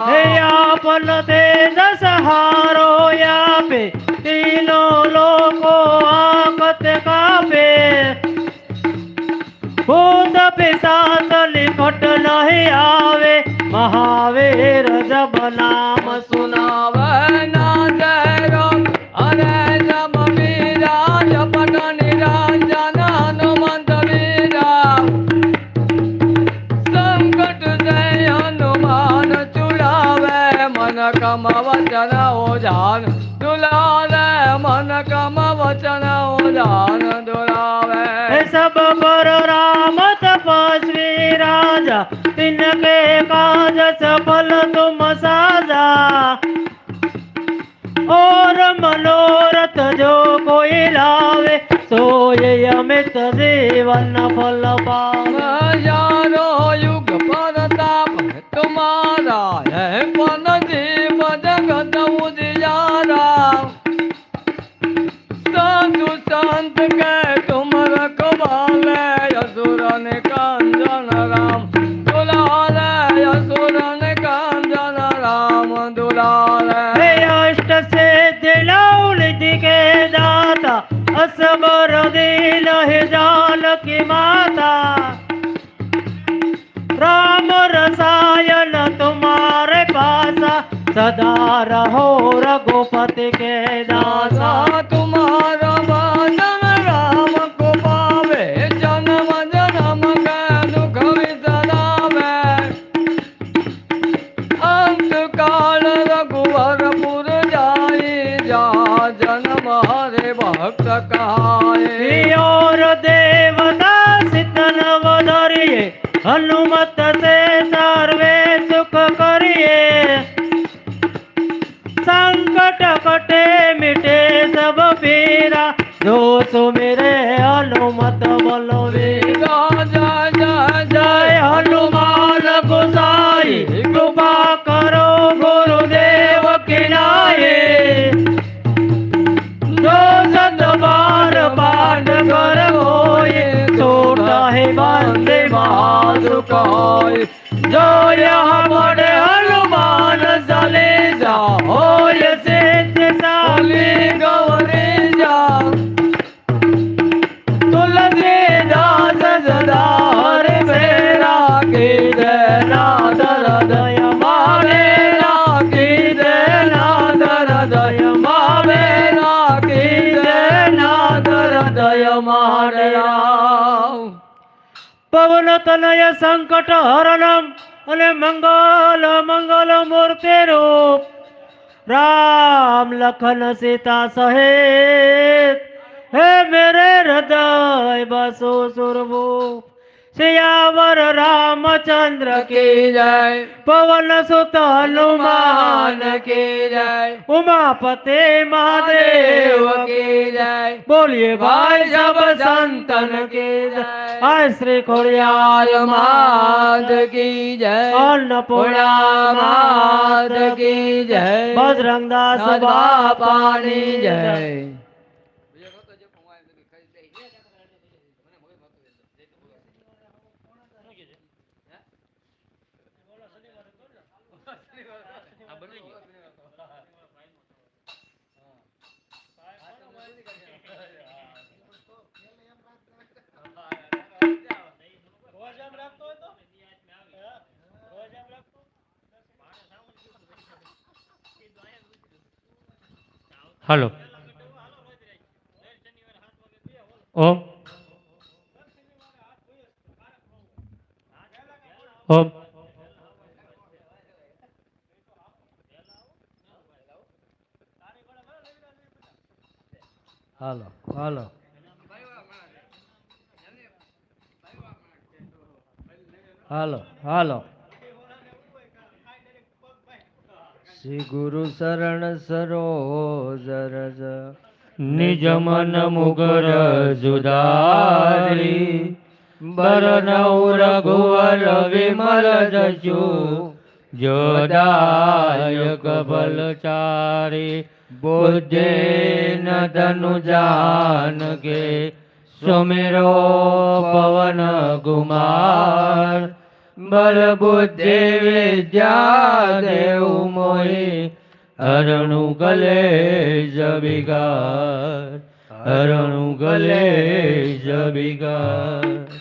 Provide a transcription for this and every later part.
हे आपन तेज सहारो यापे तीनों लोको आकत कापे भूत पिशाच निकट नहीं आवे महावीर जब नाम सुनावे ना जय राम अरे जब वीरा जपट निरंजन हनुमंत वीरा संकट से हनुमान छुड़ावे मन कम वचन ओजान दुलावे मन कम वचन ओजान दुलावे सब पर राम तपस्वी राजा तिनके काज सफल तुम साजा और मनोरथ जो कोई लावे सोए अमित जीवन फल पावे यारो युग परताप तुम्हारा है पन जीव जगत उजियारा साधु संत के तुम रखवाले असुरन कांजन राम दुलारे असुरन कांजन राम दुलारे अष्ट से दिलौलिधि के दाता असबर दीन है जान की माता राम रसायन तुम्हारे पासा सदा रहो रघुपति के दासा तुम्हारा भजन राम को पावे जन्म जन्म के दुख विसरावे अंत काल रघुवरपुर जाई जा जन्म हरे भक्त कहाए और देवता सितन वधरिए हनुमत से सर्वे सुख करिए संकट कटे मिटे सब पीरा जो सुमिरे हनुमत बलवीरा जय जय जय हनुमान गोसाई कृपा करो गुरुदेव की नाई जो सत बार पाठ कर होए छोटा है बंदे महासुखाय जो यहाँ पढ़े हनुमान चालीसा होय सिद्ध साली गौरी जा तुलसीदास सदा हरि फेरा की जय नाथ हृदय मावेरा की जय नाथ हृदय मावेरा की जय नाथ हृदय मावेरा पवन तनय संकट हरणम અને મંગલ મંગલ મૂર્તિ રૂપ राम लखन सीता सहित हे मेरे हृदय बसो सुरभू सियावर रामचंद्र की जय पवन सुत हनुमान की जय उमापति महादेव की जय बोलिए भाई सब संतन की जय आय श्री खोड़ियार मात की जय अन्नपूर्णा मात की जय बजरंगदास बापानी जय hello Om Om hello hello hello hello Shri Guru Sharan Saroj रज निज मन मुगर जुदारी बरनौ रघुवर विमल जसु जोदायक बलचारी बुद्धेन धनु जान के सुमिरो पवन कुमार બલ બુદ્ધિ વિદ્યા દેવ મોહી હરણું કલેશ વિકાર હરણું કલેશ વિકાર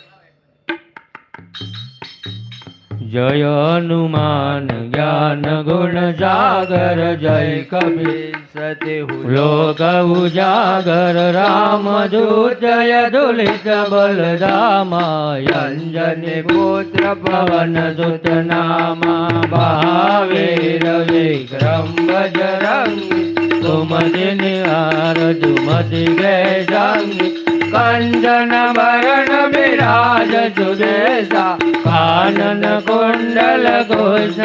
જય હનુમાન જ્ઞાન ગુણ સાગર જય કબીર સતી લોક ઉજાગર રામ દૂત જય દુલિત બલરામા અંજની પુત્ર પવન સુત નામા મહાવીર વિક્રમ બજરંગી સુમતિ નિહાર જુમતિ ગે સંગી કંચન વરણ વિરાજ સુદેશા કાનન કુંડલ ઘોષ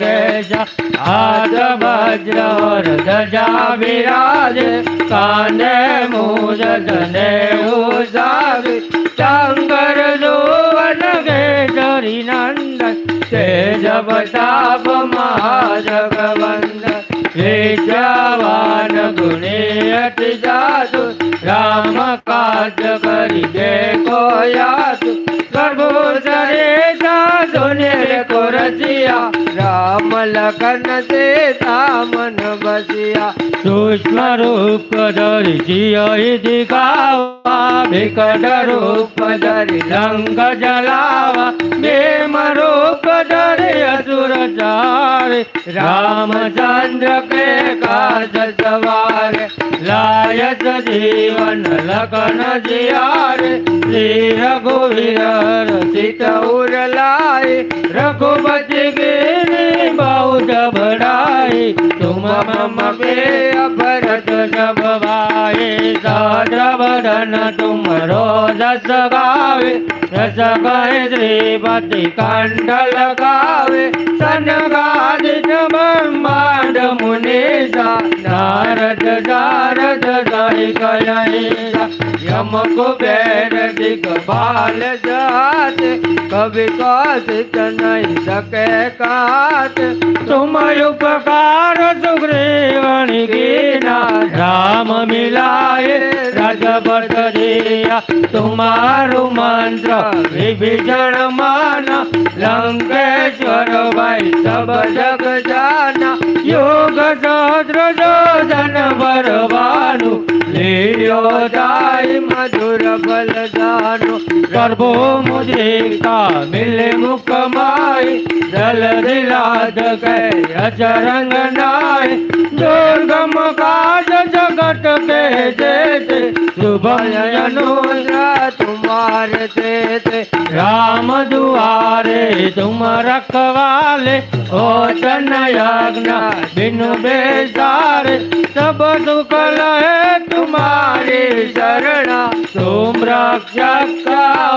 કેશા હાથ વજ્ર ઓર ધજા વિરાજે કાંધે મૂજ ધને ઉસાવી શંકર સુવન કેસરી નંદન તેજ પ્રતાપ મહાજગવંદન વિદ્યાવાન ગુણી અતિ જાતુ રામ કાજ કરી દે કોયાતુ પ્રભુ સરેતા સુનિલ કોરસિયા રામ લખન સીતા મન બસિયા સૂક્ષ્મ રૂપ ધરી સિંહ દિખાવા વિકટ રૂપ ધરી લંક જલાવા ભીમ રૂપ ધરી અસુર ચારે રામચંદ્ર કે કાજ સવારે લાયત જીવન લખન જિયારે શ્રી રઘુવીર સિત ઉર લાય रघुपति गिरी बहुत बढ़ाई तुम मम पे भरत जब भाई सद्रवदन तुम जस गावे रस गाय श्रीपति कंठ लगावे सनगादित ब्रह्मांड मुनीसा नारद सारद साई कलैसा यम कुबेर दिग्पाल जाते कभी कौशिक नहीं सके काट तुम उपकार सुग्रीवनि कीना राम मिलाए राजपद दिया तुम्हारु मंत्र विभीषण माना लंकेश्वर भाई सब जग जाना योग सहस्र जोजन बरवानु लील्यो दाई मधुर फल जानो गर्भो मुद्रिका मिले मुख माई जल दिलाद के अचरंग नाय दुर्गम काज जगत के जेते शुभम अनुजा तुम्हारे देते राम दुआरे तुम रखवाले हो चन यज्ञ बिनु बेसारे सब दुख लहे तुम्हारी शरणा तुम रक्षक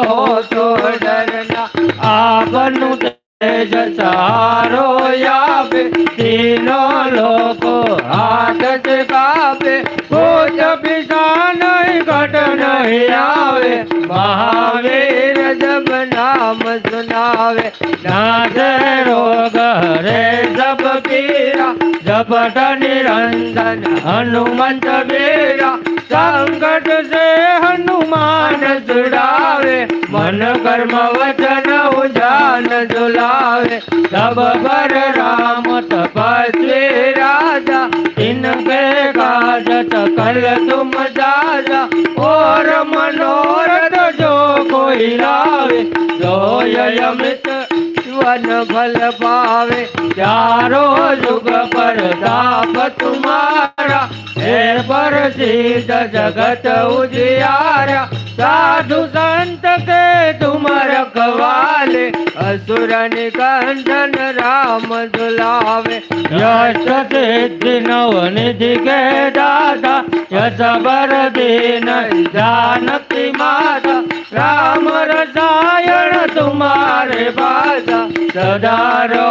हो तो डरना आपनु तेज सारो यावे तीनों लोको हाथ से कापे भूत पिशाच नहीं घट नहीं आवे महावीर जब नाम सुनावे नाथ रोग हरे सब पीरा जपट निरंजन हनुमंत वीरा संकट से हनुमान छुड़ावे मन कर्म वचन उजान झुलावे तब पर राम तपस्वी राजा इनके काज सकल तुम साजा और मनोरथ जो कोई लावे जो यमित वन फल पावे चारों युग पर ताप तुम्हारा हे पर सिद्ध जगत उजियारा साधु संत के तुम रखवाले असुर निकंदन राम दुलावे यश सिद्धि नवनिधि के दाता यश बर दीन जानकी माता राम रसायन तुम्हारे बाजा सदा रो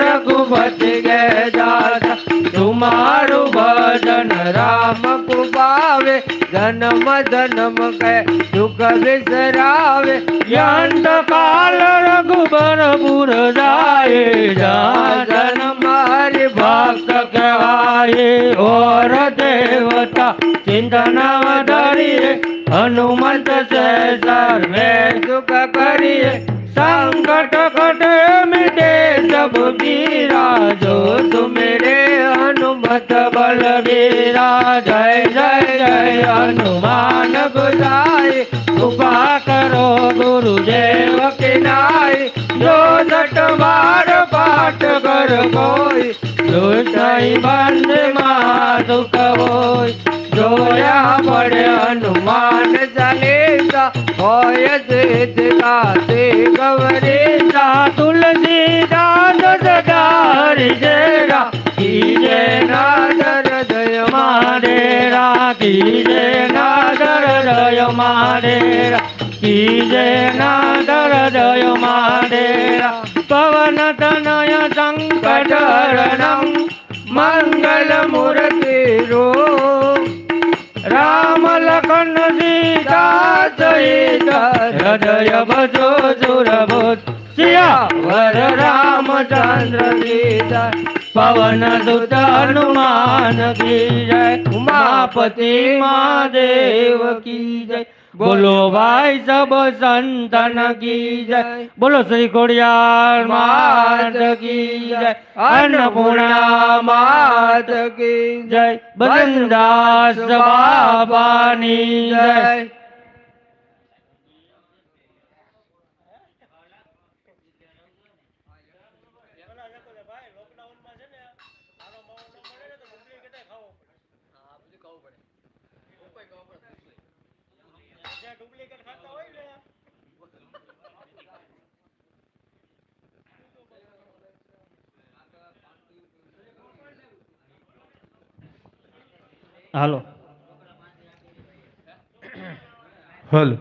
रघुपति के दाता तुम्हारु भजन राम को पावे जन्म जन्म के दुख बिसरावे यंत काल रघुबर पुर जाए जन हमारे भक्त कहवाए और देवता चिंतन धरिए हनुमंत से सर्वे सुख करिए संकट कटे मिटे सब पीरा जो सुमेरे हनुमत बलवीरा जय जय जय हनुमान गुसाई कृपा करो गुरुदेव की नाई जो जट बार पाठ कर कोई जो सही बंद दुख होय जोया पड़े हनुमान चालीसा होय सिद्ध गाते गवरीसा तुलसीदास सदा हरि जेरा कीजे नादर दय मारेरा कीजे नादर दय मारेरा कीजे नादर दय मारेरा पवन तनय संकट हरणं मंगल मूर्ति राम लखन सीता सहित हृदय भजो सुरभूत सियावर रामचंद्र सीता पवन सुत हनुमान की जय उमापति महादेव की जय बोलो भाई सब संतन की जय बोलो श्री खोडियार मात की जय अन्नपूर्णा मात की जय बजनदास बाबानी जय। હાલો હલો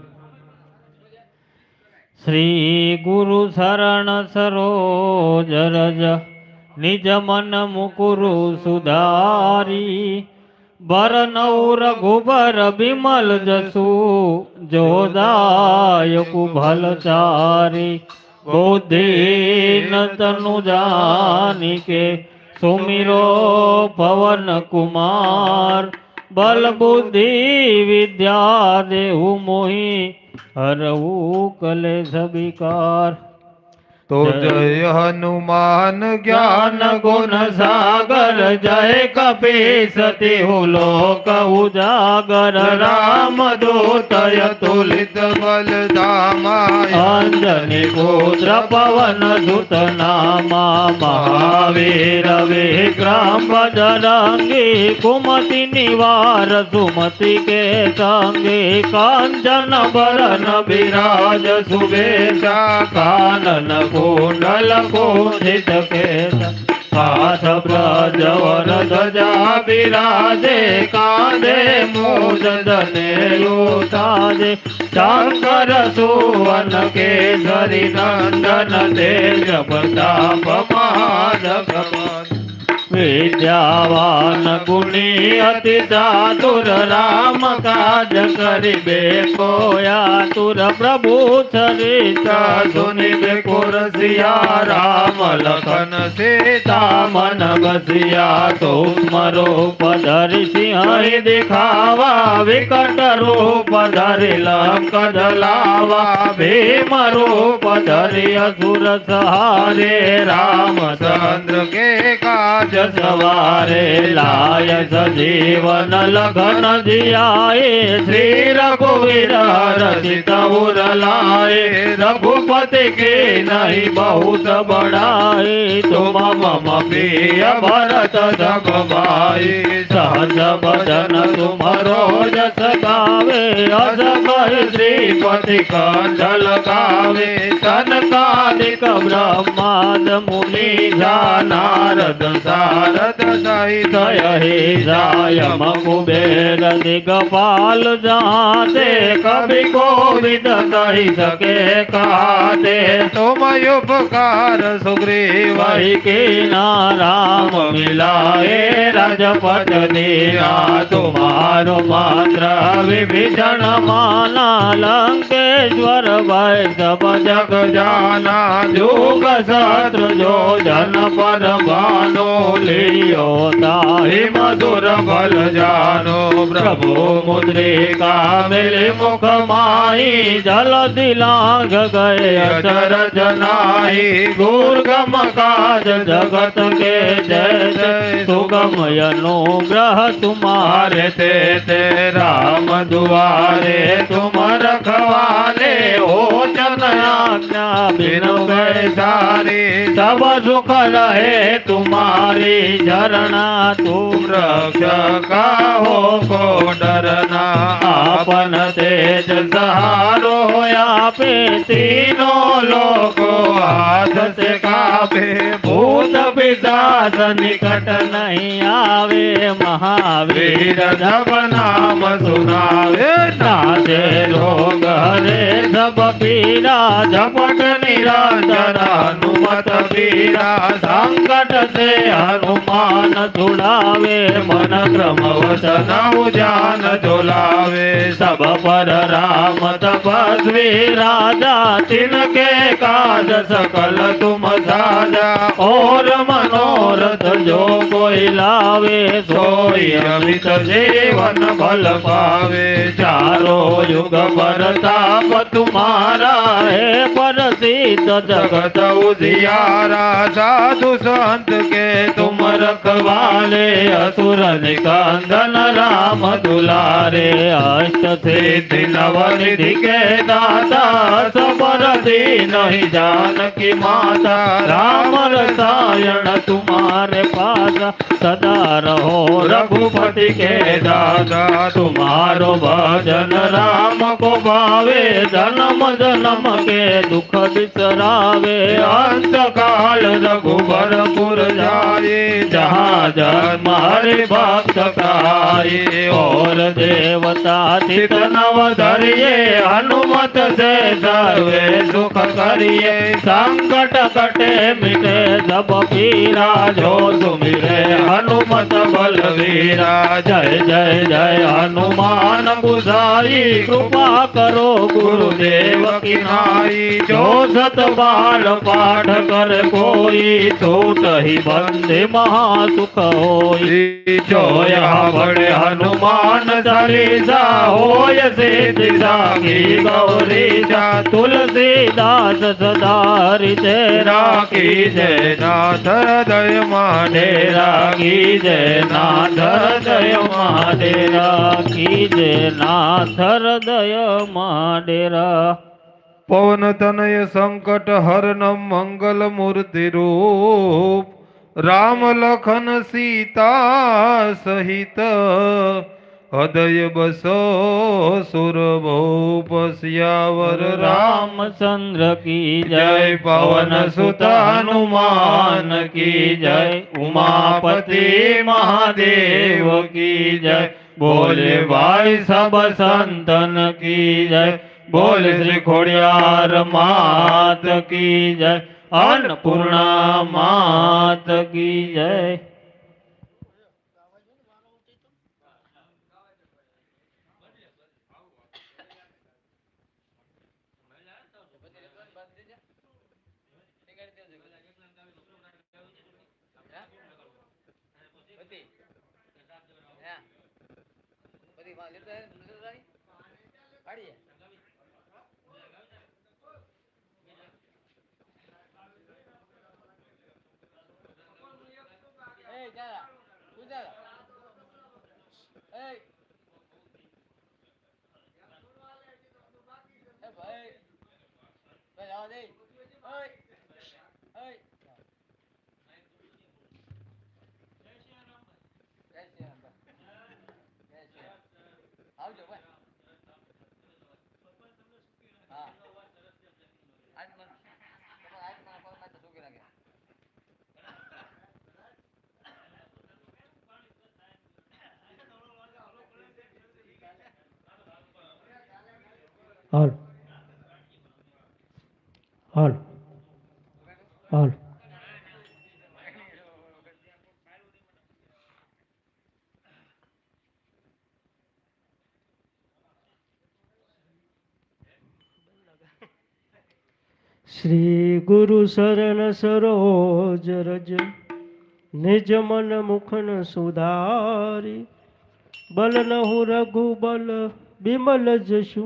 શ્રી ગુરુ શરણ સરોજ રજ નિજ મન મુકુરુ સુધારી ભરનૌ રઘુબર બિમલ જસુ જોદાયકુ ભલચારી बुद्धिन तनु जानिके सुमिरो पवन कुमार बल बुद्धि विद्या देहु मोहि हरहु कलेश विकार। तो जय हनुमान ज्ञान गुण सागर जय कपीस तिहु लोक उजागर राम दूत तुलित बल धामा अंजनी पुत्र पवन सुत नामा महावीर विक्रम बजरंगी कुमति निवार सुमति के संगी कांचन बरन विराज सुबेशा कानन कुंडल कुंठित केश हाथ प्रजवर ध्वजा विराजे कांधे मूज जनेयूताजे शंकर सुवन केसरी नंदन तेज प्रताप महाजगवंश विद्यावान गुणी अति चातुर राम काज करिबे को आतुर प्रभु चरित्र सुनिबे कुरसिया राम लखन सीता मन बसिया सूक्ष्म रूप धरि सिंह दिखावा विकट रूप धरि लंक जलावा भीम रूप धरि असुर सहारे रामचंद्र के काज सवारे लाय सजीवन लखन जियाए श्री रघुवीर रचित उर लाए रघुपति के नहीं बहुत बड़ाए तुम मम प्रिय भरत जग भाई सहज भजन तुम्हारो जस गावे अस श्रीपति कंठल गावे सनकादिक ब्रह्माद मुनि नारद सारद सहित हे जाय कुबेर दिगपाल जाते कवि कोविद कही सके काते तुम उपकार सुग्रीव वही के नाराम नाम मिलाए राजपथ दीना तुम्हारो मात्र विभीषण माना लंकेश्वर भय सब जग जाना जुग शत्रु जो जन पर भानो लियो ताहि मधुर बल जानो प्रभु मुद्रिका मिली मुख माही जल दिलांग गए अचरज नाही दुर्गम काज जगत के जय जय सुगम अनुग्रह तुम्हारे ते राम दुआरे तुम रखवाले हो जन आज्ञा बिनु गए सारे सब सुख रहे तुम्हारी झरना तुम रक्षका हो को डरना आपन तेज सहारो आपे तीनों लोको हाथ से काबे भूत पिशाच निकट नहीं आवे महावीर जब नाम सुनावे नाचे रोग हरे सब पीरा झपट निरंजन हनुमत पीरा संकट से हनुमान छुड़ावे मन क्रम वचन उजान झुलावे सब पर राम तपस्वी राजा तिनके काज सकल तुम साजा और मनोरथ जो कोई लावे सोई अमित जीवन भल पावे चारों युग परताप तुम्हारा है प्रसिद्ध जगत उजियारा साधु संत के तुम रखवाले असुर निकंदन राम दुलारे अष्ट सिद्धि नवनिधि के दाता सबर नहीं जानकी माता राम रसायन तुम्हारे पास सदा रहो रघुपति के दादा तुम्हारो भजन राम को भावे जन्म जन्म के दुख बिसरावे अंत काल रघुबरपुर जाए जहाँ जन्म हरि भक्त पाए और देवता चित नव धरिए हनुमत से सर्वे सुख करिए संकट कटे मिटे सब पीरा जो सुमिरे हनुमत बलवीरा जय जय जय हनुमान गुसाई कृपा करो गुरुदेव की नाई जो सत बाल पाठ कर कोई छूट ही बंदे महासुख होई जो यहाँ बड़े हनुमान चालीसा होय सिद्धि साखी गौरी जा तुलसीदास सदा तेरा की जय नाथ हृदय माडेरा की जय नाथ हृदय माडेरा की जय नाथ हृदय माडेरा पवन तनय संकट हरणम मंगल मूर्ति रूप राम लखन सीता सहित हृदय बसो सुर भूप सियावर रामचंद्र की जय पवन सुत हनुमान की जय उमापति महादेव की जय बोले भाई सब संतन की जय बोले श्री खोड़ियार मात की जय अन्नपूर्णा मात की जय હાલ હાલ હાલ શ્રી ગુરુ શરણ સરોજ રજ નિજ મન મુખન સુધારી બલ નહુ રઘુ બલ બિમલ જશુ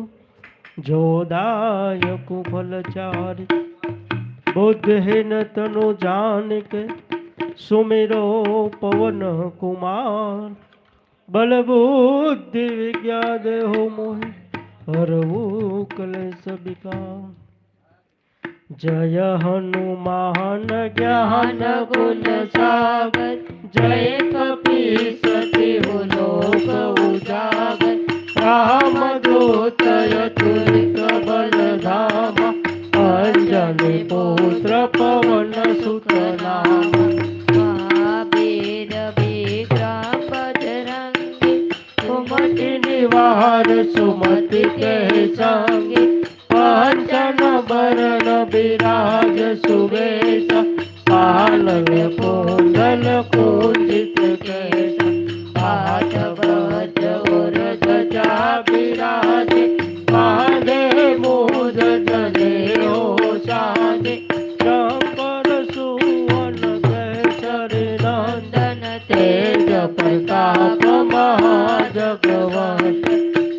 જોદાયકુ ફલચારી બુદ્ધહીન તનુ જાનકે સુમિરો પવન કુમાર બલ બુદ્ધિ વિદ્યા દેહો મોહી હરવું કલેશ વિકાર જય હનુમાન જ્ઞાન ગુણ સાગર જય કપીસતિ લોક ઉજાગર રામ દૂત અતુલિત બલધામ અંજની પુત્ર પવન સુત નામ મહાવીર વિક્રમ બજરંગી સુમતિ નિવાર સુમતિ કે સંગી પાંચન બરણ બિરાજ સુવેશ પાલન કુંડલ કુંજિત કેશ હાથ વજ ઓર ધજા બિરાજે કાંધે મૂજ જનેઓ સાજે ચંપર સુવન કેસરી નંદન તેજ પ્રતાપ મહાજગવંત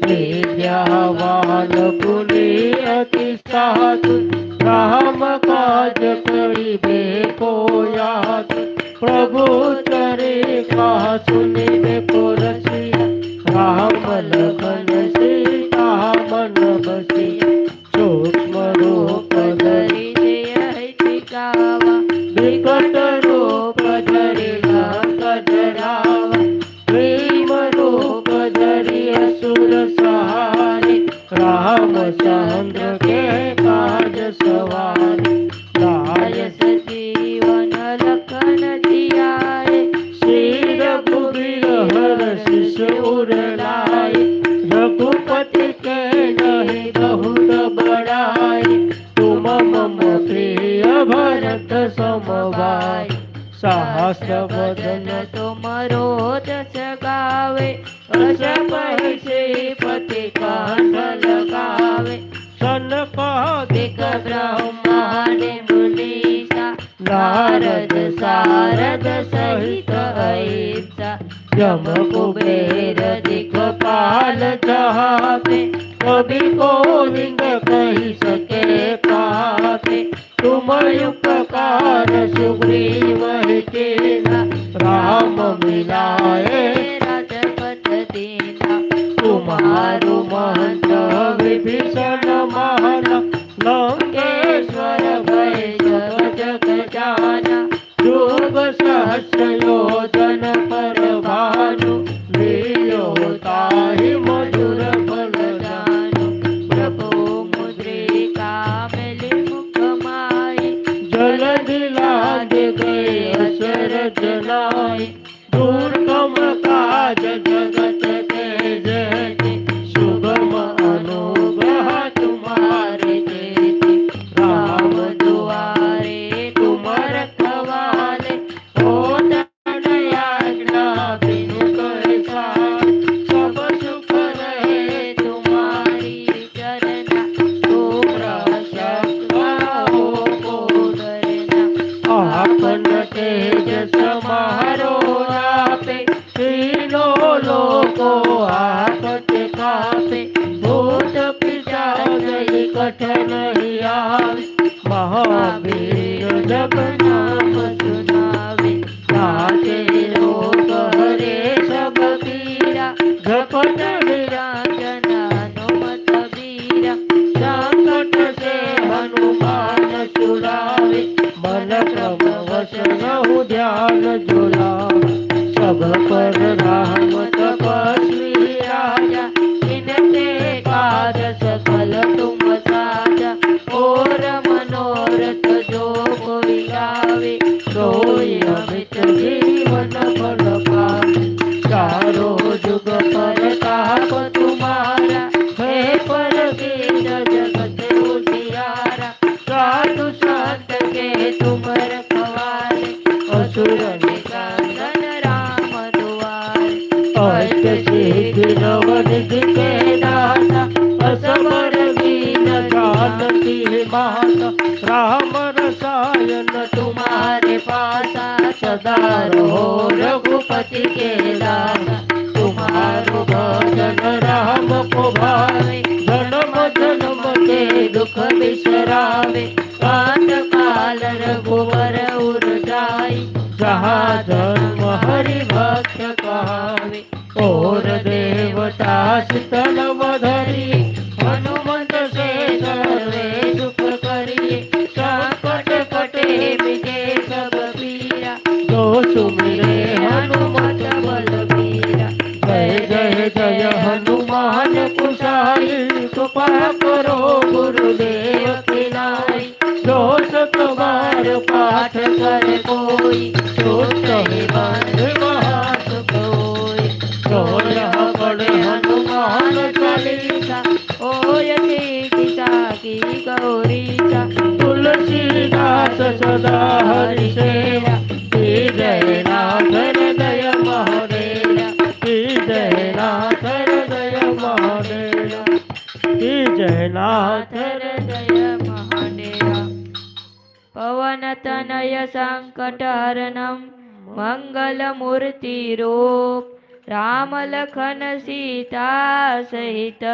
વિદ્યાવાન ગુણી અતિ સાધુ રામ કાજ કરીબે કો યાદ પ્રભુ ચરિકા સુનિબે કો રસિયા રામ લખન સીતા મન બસિયા સૂક્ષ્મ રૂપ ધરી ધરી ગાવા વિકટ રૂપ ધરી લંક ધરાવા ભીમ રૂપ ધરી અસુર સહારી રામચંદ્ર કે કાજ સવારી લાય સજીવન લખન જીયાએ શ્રી રઘુવીર હર શિષ ઉર લાય રઘુપતિ કે નહીં बहुत बड़ाई तुम मम प्रिय भरत समवाय सहस्र वदन तुमरो जस गावे अस पै पति कंठ लगावे सनकादिक ब्रह्मादि मुनीसा नारद सारद सहित ऐसा जम कुबेर दिखपाल चाहते कभी को लिंग कही सके काते तुम उपकार सुग्रीव केला राम मिलाए राजपथ दीना तुम्हारु मंत्र विभीषण मान लंकेश्वर भय जग जग जाना युग सहस्र योजन पर भानु लीलो ताहि मधुर फल जानु प्रभु मुद्रिका मेलि मुख माई जलधि लाग गए अशरथ नाई दुर्गम काज जगत के जेति सुगम अनुग्रह तुम्हारे जेति राम दुआरे तुम रखवाले हो आज्ञा बिनु कैसा सब सुख रहे तुम्हारी चरना तुम रक्षक हो को डरना आपन तेज समारो आपे तीनों लोको आपत कापे भूत पिशाच निकट नहीं आवे महावीर जब नाम सुनावे नाचे रोग हरे सब पीरा झपट निरंजना हनुमत वीरा संकट से हनुमान छुड़ावे मन क्रम वचन हु ध्यान जुलावे सब पर राम तपस्वी राजा इनके काज सकल तुम साजा और मनोरथ जो कोई गावे सोई अमित जीवन फल पावे चारों जुग परताप तुम्हारा है पर जगत उजियारा साधु संत के तुम रखवारे असुर निकंदन राम दुआरे अष्ट सिद्धि नवनिधि के दाता असवर दीन जानती माता राम रसायन तुम्हारे पासा सदा रहो रघुपति के दासा तुम्हारो भजन राम को भावे जन्म जन्म के दुख बिसरावे कांत काल रघुवर उर जाई जहाँ जन्म हरि भक्त कहावे और देवता शीतल मधुरी हनुमंत से सर्वे सुख करिए संकट कटे मिटे सब पीरा जो सुमिरे हनुमत बलबीरा जय जय जय हनुमान कुशाई कृपा करो गुरुदेव की नाई जो सत बार पाठ करे कोई सोच ही बंद महासुख होई जो यह पढ़े हनुमान चालीसा ओय दिशा की गौरीचा तुलसीदास सदा हरि सेवा की जय नाथ हृदय महादेवा की जय नाथ हृदय महादेवा की जय नाथ हृदय महादेवा पवन तनय संकट हरणम मंगल मूर्ति रूप राम लखन सीता सहित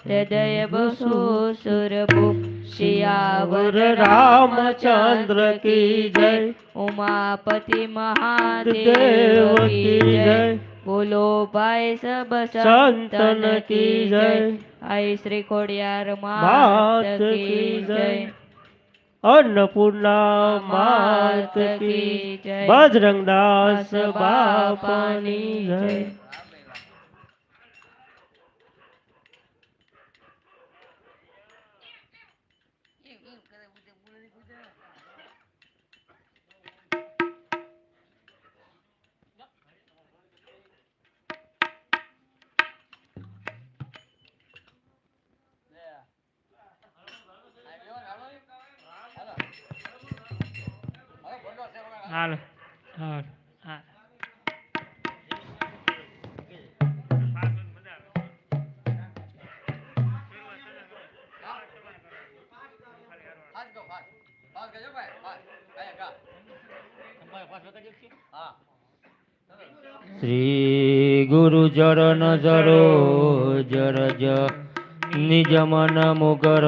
हृदय बसो सुरभूप सियावर रामचंद्र की जय उमापति महादेव देव की की जय जय बोलो भाई सब संतन की जय आई श्री खोडियार मात मात की की जय जय अन्नपूर्णा मात की जय बजरंगदास बापानी जय હાલ હાલ હાલ श्री गुरु चरण सरोज रज निज मन मुकर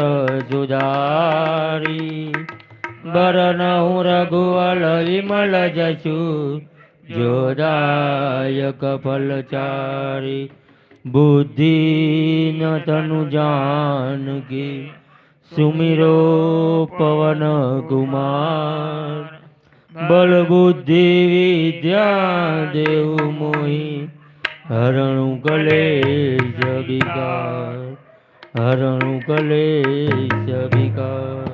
सुधारी बरनहु रघुवल विमल जसु जोदायक फलचारी बुद्धि न तनु जानकी सुमिरो पवन कुमार बल बुद्धि विद्या देव मोहि हरणु कलेश विकार हरणु कलेश विकार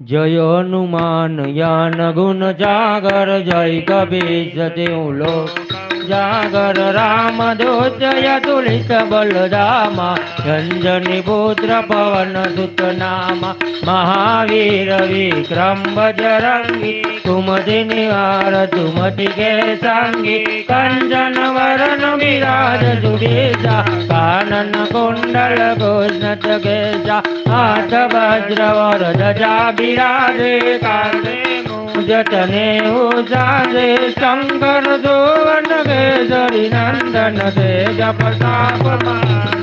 जय हनुमान ज्ञान गुण जागर जय कपीश तेऊ लोक जागर राम दूत जय तुलित बलधामा रंजनी पुत्र पवन सुत नामा महावीर विक्रम बजरंगी कुमति निवार सुमति के संगी कंचन वरण विराज सुरेशा कानन कुंडल घोषणत केशा हाथ वज्र वरदजा विराजे कांधे जतने उजाजे शंकर दोवन केसरी नंदन तेज प्रताप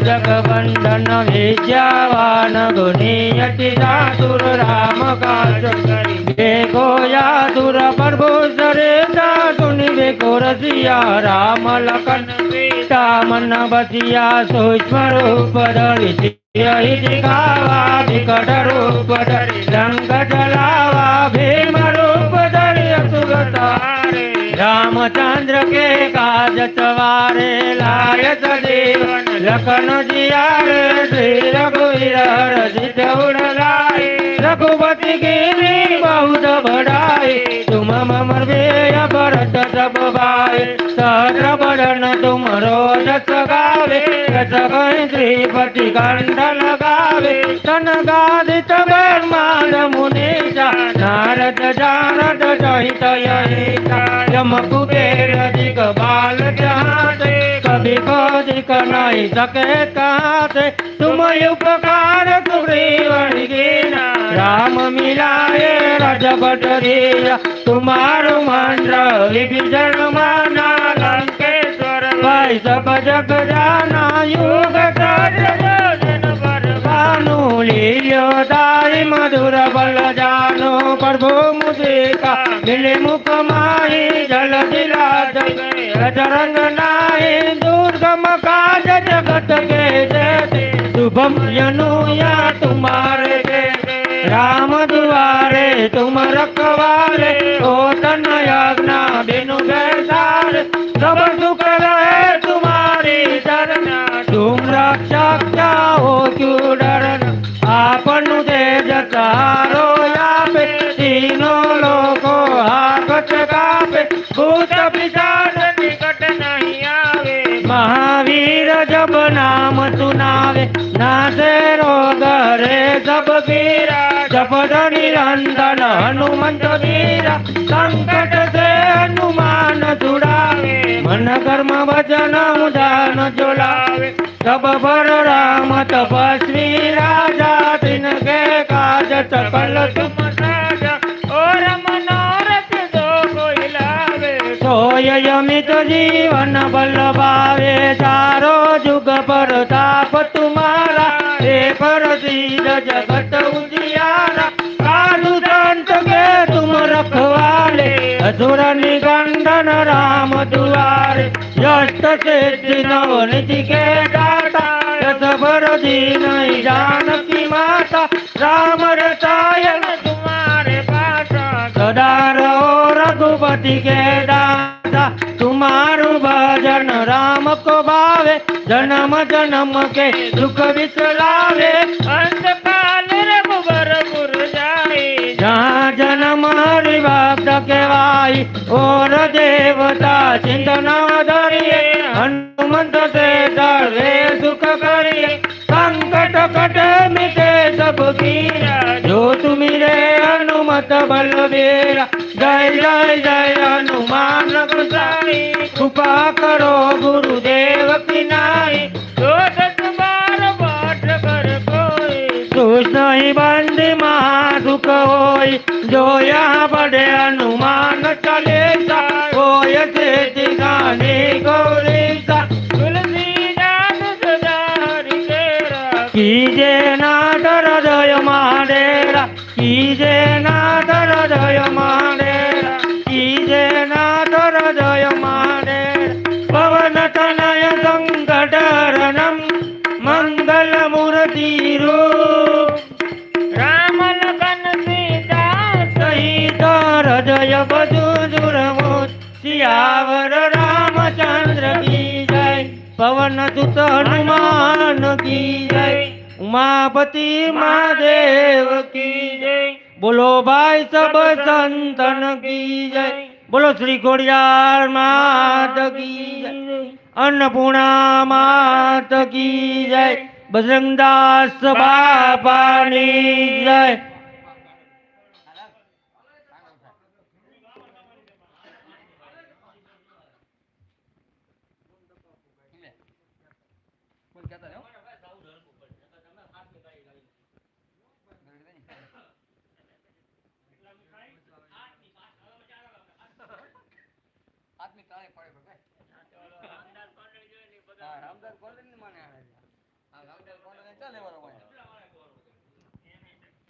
जगवंदन विद्यावान गुणियति दासुर राम काज देखो यादुर प्रभु सरेता सुनि देखो रसिया राम लखन सीता मन बसिया सूक्ष्म रूप धरि यही दिखावा विकट रूप धरि रंग जलावा भीम रूप धरि असुर तारे रामचंद्र के काज सवारे लाय सजीवन लखन जियारे श्री रघुवीर रचित उड़ाई रघुपति की बहुत बढ़ाई तुम मम प्रिय भरत सब भाई सहस्र बदन तुम रोज गावे रस कहीं श्रीपति कंठ लगावे सनगादित ब्रह्मांड मुनीसा नारद जानत सहित यहीसा यम कुबेर दिग्बाल जहाते कभी कदिक नहीं सके कहाँ से तुम उपकार सुग्रीव कीना राम मिलाए रजपट दिया तुम्हारो मंत्र विभीषण माना लंकेश्वर भाई सब जग जाना युग भानु लील्यो दाई मधुर बल जानो प्रभु मुदिका मिले मुख माही जल दिला रंग नाई दुर्गम काज जगत के जैसे शुभम यनुया तुम्हारे जैसे राम दुआरे तुम रखवारे ओ तन यज्ञ बिनु बैसारे सब सुख रहे तुम्हारी चरण तुम रक्षक क्या हो क्यों डरना आपन तेज सहारो यापे तीनों लोको हाकत कापे भूत पिशाच निकट नहीं आवे महावीर जब नाम सुनावे नासे रोग रे सब पीरा जपद निरंतर हनुमंत वीरा संकट से हनुमान छुड़ावे मन कर्म वचन उदान जुलावे सब पर राम तपस्वी राजा तिनके काज सकल तुम साजा और मनोरथ जो कोई लावे सोय यमित जीवन बल पावे चारो जुग पर ताप तुम्हारा हे पर सीध जगत उजियारा साधु संत के तुम रखवाले असुर निकंदन राम दुआरे यष्ट सिद्धि नवनिधि के दाता यश बर दीन जानकी माता राम रसायन तुम्हारे पासा सदा रहो रघुपति के दाता तुम्हारो भजन राम को भावे जन्म जन्म के दुख बिसरावे अंत काल रघुबर पुर जाए जहाँ जन्म हरि भक्त कहवाई और देवता चिंतना धरिए हनुमंत से सर्वे सुख करिए संकट कट मिटे सब कीरा जो तुम्हारे हनुमत बलबीरा जय जय जय हनुमान गोसाई कृपा करो गुरुदेव की नाई जो दस बार पाठ कर कोई सोच नहीं बंदी महादुख होई जो यहाँ बड़े हनुमान चालीसा होय से गाने गौरीसा तुलसीदास सदा हरि तेरा कीजे नाथ हृदय माडेरा कीजे नाथ हृदय माडेरा कीजे नाथ हृदय माडेरा पवन तनय संकट हरणम मंगल मूर्ति रूप राम लखन सीता सहित हृदय बधु सुरमूर्ति सियावर रामचंद्र की जय पवन सुत हनुमान की जय उमापति महादेव की जय बोलो भाई सब संतन की जय बोलो श्री खोडियार मात की जय अन्नपूर्णा मात की जय बजरंगदास बापानी जय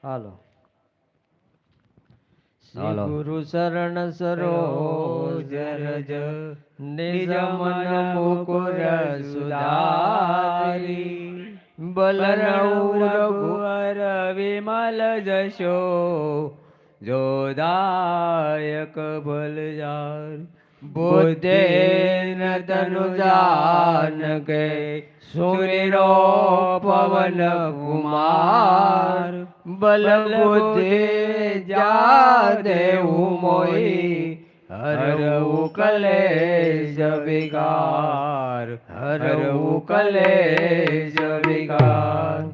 હાલો શ્રી ગુરુ શરણ સરોજ રજ નિજ મન મુકુર સુધારી બલરાઉ રઘુવર વિમલ જશો જોદાયક બલજાર बुद्धेन तनु जानके सुमिरो पवन कुमार बल बुद्धि जादेहु मोहि हरऊ कलेश विकार हरऊ कलेश विकार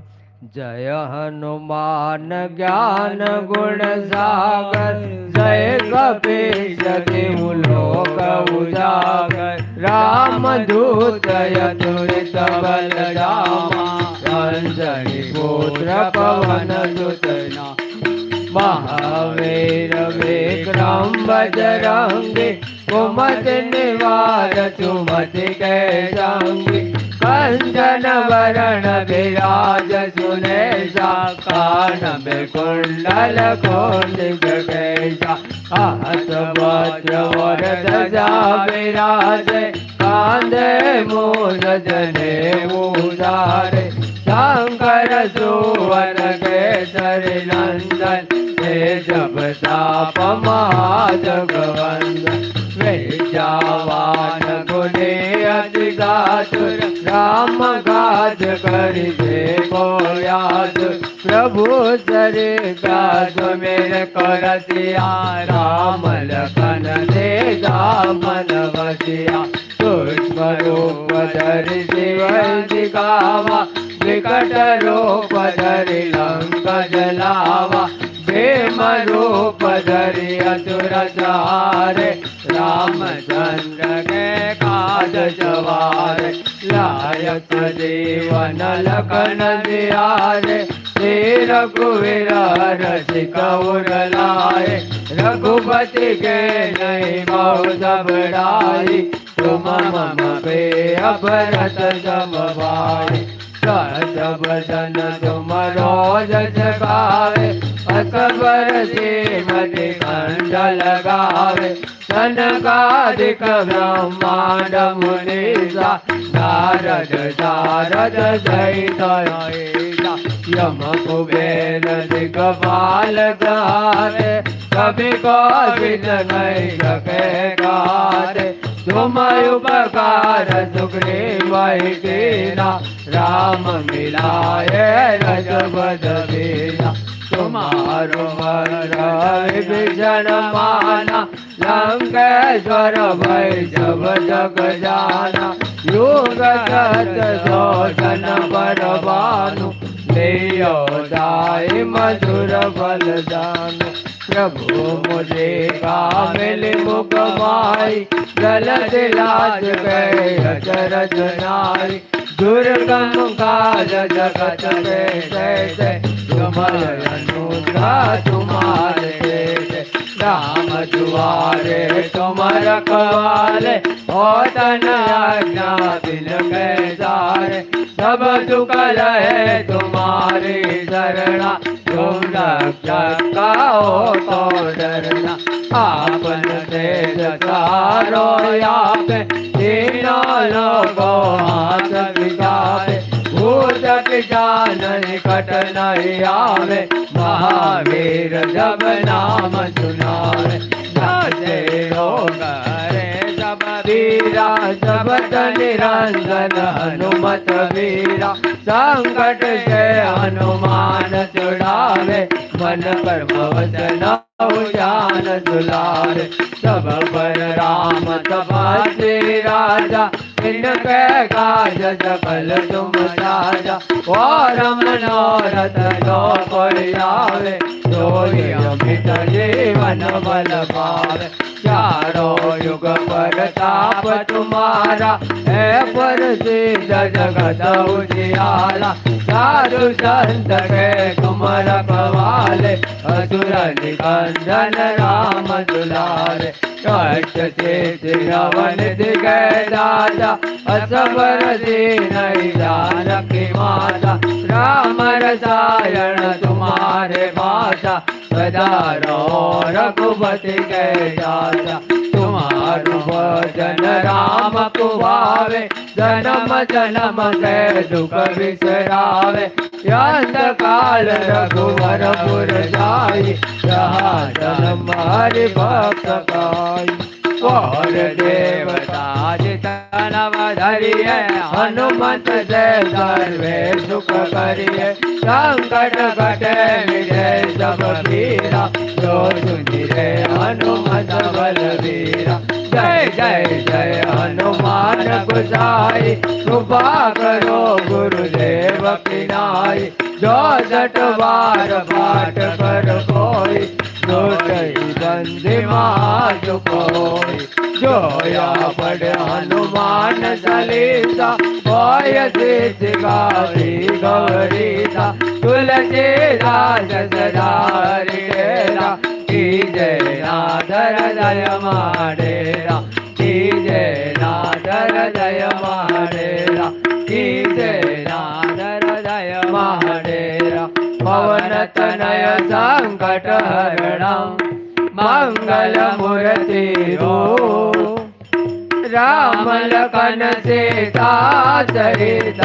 जय हनुमान ज्ञान गुण सागर जय कपीश तिहु लोक उजागर राम दूत अतुलित बल धामा अंजनी पुत्र पवन सुत महावीर विक्रम बजरंगी कुमत निवार सुमति के संगी कंचन वरण विराज सुनेशा कानन में कुंडल कुंडित केशा हाथ वज्र और ध्वजा विराजे कांधे मूल जने उदारे शंकर सुवन केसरी नंदन तेज प्रताप महाजगवंदन विद्यावान गुणी अति चातुर राम काज करिते को याद प्रभु चरिता मेरे करतिया राम लखन देगा मन बसिया सूक्ष्म रूप धरि शिव दिखावा विकट रूप धरि लंक जलावा भीम रूप धरि असुर संहारे रामचंद्र के काज सवारे लायक जीवन लखन जियारे श्री रघुवीर रसिक उर लाए रघुपति के नहीं बहुत बड़ाई तुम मम पे अपरत सम भाई सत बदन तुम रोज जगावे असबर श्रीमति कंठ लगावे सनकादिक ब्रह्मांड मुनीसा नारद शारद सहित ऐसा यम कुबेर दिग्पाल गाते कभी कोविद नहीं सके गाते तुम उपकार सुग्रीव कीना राम मिलाए रजबद बीना तुम्हारो विभीषण माना लंकेश्वर भय जब जग जाना युग सत शोषण पर भानु लियो दाई मधुर बल जानु प्रभु मुझे कामिल मुख माई गलत लाज गए अचरज नाई दुर्गम काज जगत में कैसे तुम्हारे अनुग्रह तुम्हारे देते राम दुआरे तुम रखवाले हो तन आज्ञा बिन के सारे सब दुख लहे तुम्हारी शरणा तुम रक्षक का हो तो डरना आपन तेज सारो यापे तीनों लोगों हाथ बिगावे भूत पिशाच निकट नहीं आवे महावीर जब नाम सुनावे नाचे रोग हरे सब वीरा जबत निरंजन हनुमत वीरा संकट से हनुमान छुड़ावे मन कर्म वचन ज्ञान दुलारे सब पर राम तपस्वी राजा इनके काज सकल तुम राजा और मनोरथ जो कोई आवे सोई अमित जीवन बल पावे चारों युग पर ताप तुम्हारा है पर सिद्ध जगत उजियारा साधु संत के तुम रखवाले असुर निकंदन राम दुलारे कष्ट से रावण दिखे दादा असबर दीन जानकी माता राम रसायन तुम्हारे माता सदा रहो रघुपति के दाता तुम्हारो भजन राम को भावे जन्म जन्म के दुख बिसरावे अंत काल रघुवर पुर जाई जहाँ जन्म हरि भक्त गाई और देवता जितनव धरिए हनुमत से सर्वे सुख करिए संकट कटे मिटे सब पीरा जो सुनिरे हनुमत बलवीरा जय जय जय हनुमान गोसाई कृपा करो गुरुदेव की नाई जो जट बार पाठ कर कोई जो बंदी माँ कोई जो या पढ़े हनुमान हनुमान चालीसा होय सिद्धिकारी गौरीता तुलसीदास सदा हरिरा की जय नादर जय माडेरा की जय नादर जय माडेरा की जय नादर जय माडेरा पवन तनय संकट हरणं मंगल मूर्ति राम लखन सीता सहित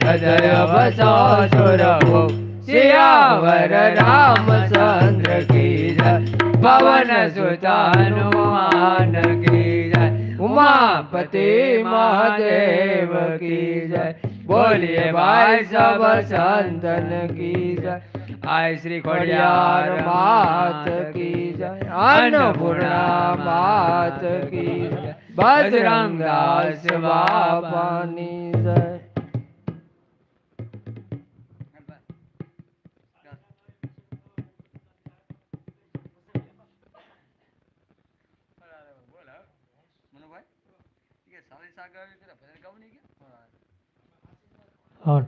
हृदय बसो सुरभु सियावर रामचंद्र की जय पवन सुत हनुमान की जय उमापति महादेव की जय बोलिए भाई सब संतन की जय आय श्री खोड़ियार मात की जय अन्नपूर्णा मात की जय बजरंग दास बाबा की जय और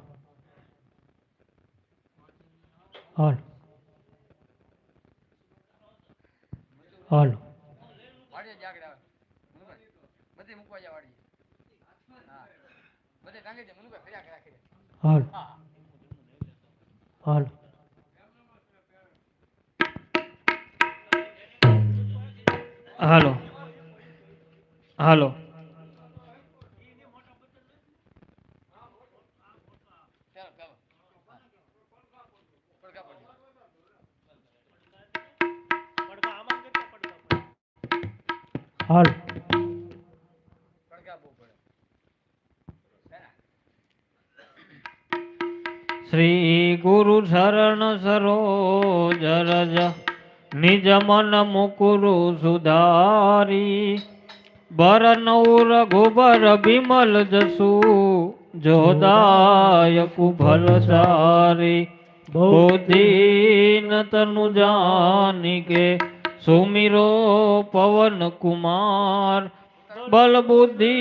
और और और और હાલો હાલો હાલ શ્રી ગુરુ શરણ સરોજ રજ નિજ મન મુકુરુ સુધારી બરનૌ રઘુબર બિમલ જસુ જોદાયકુ ભલ સારી બોધીન તનુ જાનિકે સુમિરો પવન કુમાર બલ બુદ્ધિ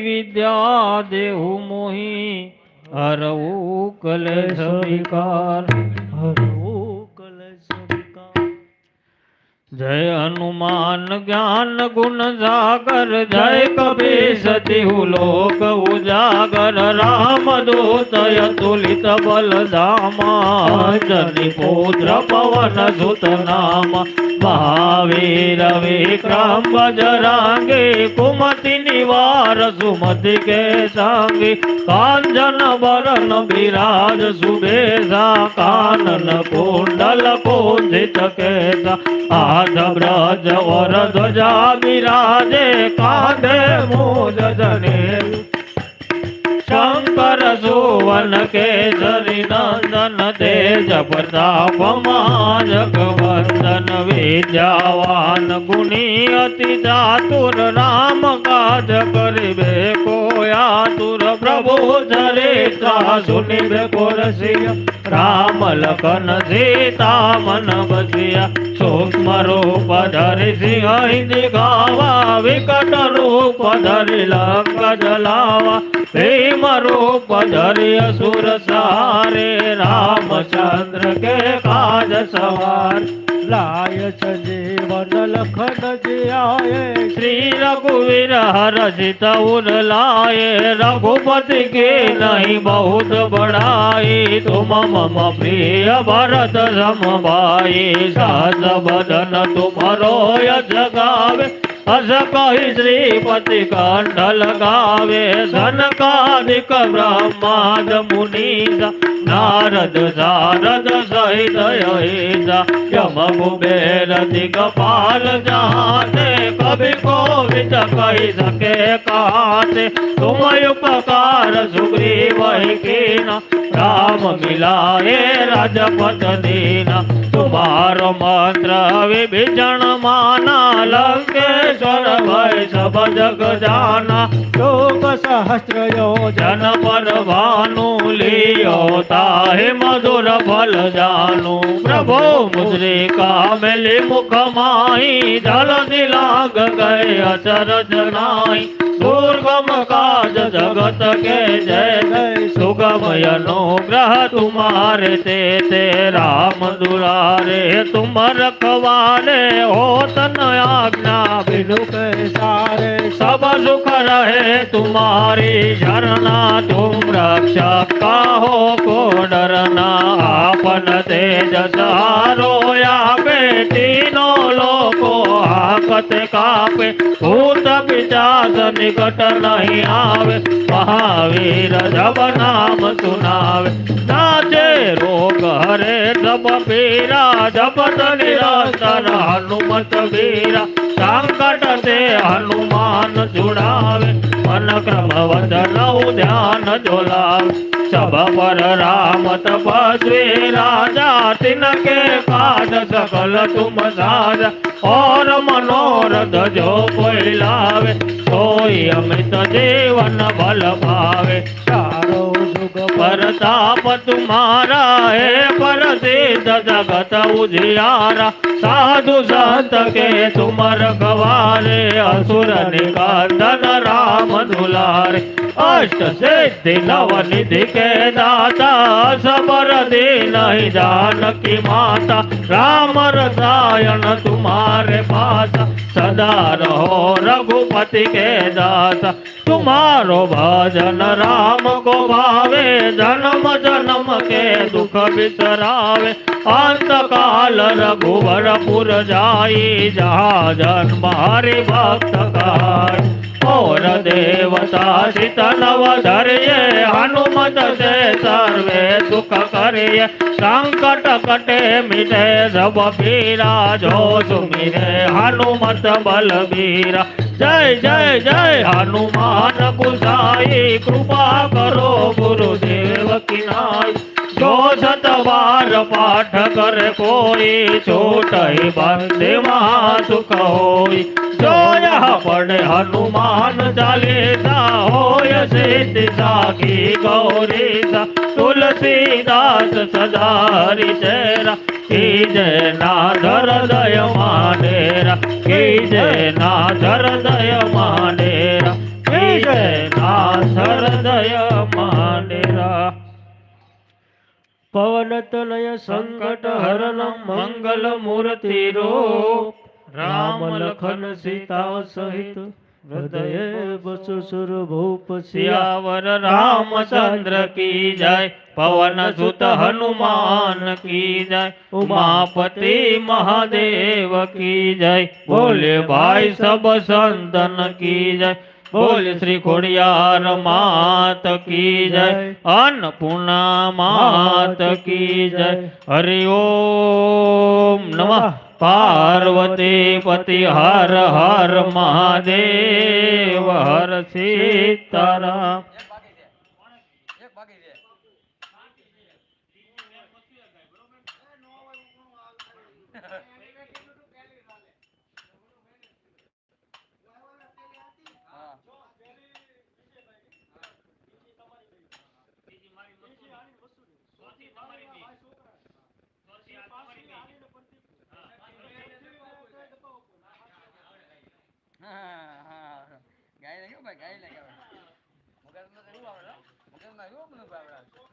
વિદ્યા દેહુ મોહી હરઉ કલેશ વિકાર હરઉ કલેશ વિકાર जय हनुमान ज्ञान गुण सागर जय कपीस तिहु लोक उजागर राम दूत अतुलित बल धामा जनि पुत्र पवन सुत नाम महावीर विक्रम बजरंगी कुमति निवार सुमति के संगी कांचन बरन विराज सुबेसा कानन कुंडल कुंजित केसा आध ब्रज वर ध्वजा विराजे कांधे मूल जने शंकर सुवन केसरी नंदन तेज प्रताप जगवंदन विद्यावान गुणी अति चातुर राम काज करिबे को आतुर प्रभु चरित्र सुनिबे को रसिया राम लखन सीता मन बसिया सूक्ष्म रूप धरि सिंह दिखावा विकट रूप धरि लंक जलावा भीम रूप धरि असुर सहारे रामचंद्र के काज सवार लाय जीवन लखन जियाए श्री रघुवीर हरषित उर लाए रघुपति के नहीं बहुत बड़ाई तुम मम प्रिय भरत सम भाई सास बदन तुम्हारो यश गावे अस कहि श्रीपति कंठ लगावे सनकादिक ब्रह्माद मुनीसा नारद सारद सहित अहिसा यम कुबेर दिगपाल जहाते कभी कोविद कहि सके कहते तुम उपकार सुग्रीव कीना राम मिलाए राजपथ दीना तुम्हारो मंत्र विभीषण माना लंकेश्वर भय सब जग जाना लोक सहस्त्र योजन पर भानु लियो ताहि मधुर फल जानु प्रभु मुद्रिका मिली मुख माही जल दिलाग गए अचर जनाई दुर्गम काज जगत के जय जय सुगम अनुग्रह तुम्हारे ते राम दुलारे तुम रखवाले हो तन आज्ञा बिनु के सारे सब सुख रहे तुम्हारी झरना तुम रक्षक काहो को डरना आपन तेज सहारो या बेटी नो लोको हाकत कापे भूत पिशाच निकट नहीं आवे महावीर जब नाम सुनावे नाचे रोग हरे सब पीरा जपत निरंतर हनुमत वीरा संकट से हनुमान छुड़ावे मन क्रम वचन ध्यान जोलावे सब पर राम तपस्वी राजा तिनके काज सकल तुम साजा और मनोरथ जो कोई लावे सोई अमित जीवन बल पावे चारो जुग परताप तुम्हारा है प्रसिद्ध जगत उजियारा साधु संत के तुम रखवारे असुर निकंदन राम दुलारे अष्ट सिद्धि नव निधि के दाता सबर दीन ही जानकी माता राम रसायन तुम्हारे पास सदा रहो रघुपति के दास तुम्हारो भजन राम को भावे जन्म जन्म के दुख बिसरावे अंत काल रघुवरपुर जाई जहाँ जन्म हरि भक्त गाय और देवता सित नव धरिये हनुमत से सर्वे सुख करिये संकट कटे मिटे सब पीरा जो सुमिरे हनुमत बलबीरा जय जय जय हनुमान गोसाई कृपा करो गुरुदेव की नाई जो शतवार पाठ कर कोई छोट ही बंदे महासुख होई जो यह पढ़े हनुमान चालीसा होय सिद्धि साखी गौरीसा तुलसीदास सदा हरि चेरा की जय नाथर दय मानेरा की जय नाथर दय मानेरा की जय नाथर दय मानेरा पवन तनय संकट हरणम मंगल मूर्ति रूप राम लखन सीता सहित हृदय बसु सुर भूप सियावर रामचंद्र की जय पवन सुत हनुमान की जय उमापति महादेव की जय बोले भाई सब संतन की जय बोले श्री खोड़ियार मात की जय अन्नपूर्णा मात की जय हरि ओम नमः पार्वती पति हर हर महादेव हर सीताराम ગાય લાગ્યો ભાઈ ગાય લાગ્યો મગજમાં શું આવે મગજમાં શું બધું આવે